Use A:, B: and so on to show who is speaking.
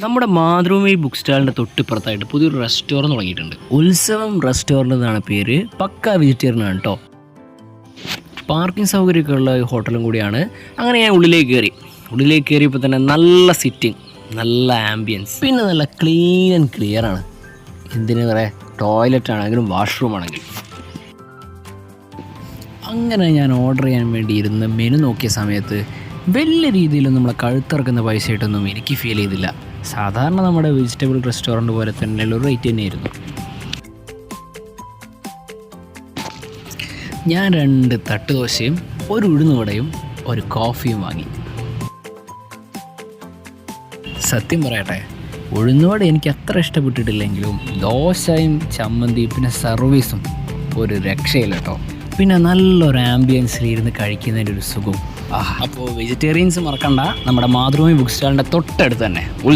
A: നമ്മുടെ മാതൃഭൂമി ബുക്ക് സ്റ്റാളിൻ്റെ തൊട്ടിപ്പുറത്തായിട്ട് പുതിയൊരു റെസ്റ്റോറൻറ്റ് തുടങ്ങിയിട്ടുണ്ട്. ഉത്സവം റെസ്റ്റോറൻറ്റ് എന്നാണ് പേര്. പക്ക വെജിറ്റേറിയൻ ആണ് കേട്ടോ. പാർക്കിംഗ് സൗകര്യമൊക്കെ ഉള്ള ഹോട്ടലും കൂടിയാണ്. അങ്ങനെ ഞാൻ ഉള്ളിലേക്ക് കയറിയപ്പോൾ തന്നെ നല്ല സിറ്റിംഗ്, നല്ല ആംബിയൻസ്, പിന്നെ നല്ല ക്ലീൻ ആൻഡ് ക്ലിയർ ആണ്. എന്തിനു പറയാം, ടോയ്ലറ്റ് ആണെങ്കിലും വാഷ്റൂം ആണെങ്കിലും. അങ്ങനെ ഞാൻ ഓർഡർ ചെയ്യാൻ വേണ്ടി ഇരുന്ന് മെനു നോക്കിയ സമയത്ത് വലിയ രീതിയിലൊന്നും നമ്മളെ കഴുത്തിറക്കുന്ന പൈസയായിട്ടൊന്നും എനിക്ക് ഫീൽ ചെയ്തില്ല. സാധാരണ നമ്മുടെ വെജിറ്റബിൾ റെസ്റ്റോറൻറ്റ് പോലെ തന്നെയുള്ള ഒരു റേറ്റ് തന്നെയായിരുന്നു. ഞാൻ 2 തട്ട് ദോശയും ഒരു ഉഴുന്നുവടയും ഒരു കോഫിയും വാങ്ങി. സത്യം പറയട്ടെ, ഉഴുന്നുവട എനിക്ക് അത്ര ഇഷ്ടപ്പെട്ടിട്ടില്ലെങ്കിലും ദോശയും ചമ്മന്തിയും പിന്നെ സർവീസും ഒരു രക്ഷയില്ല കേട്ടോ. പിന്നെ നല്ലൊരു ആംബിയൻസിലിരുന്ന് കഴിക്കുന്നതിൻ്റെ ഒരു സുഖം. അപ്പോൾ വെജിറ്റേറിയൻസ് മറക്കണ്ട, നമ്മുടെ മാതൃഭൂമി ബുക്ക് സ്റ്റാളിൻ്റെ തൊട്ടടുത്ത് തന്നെ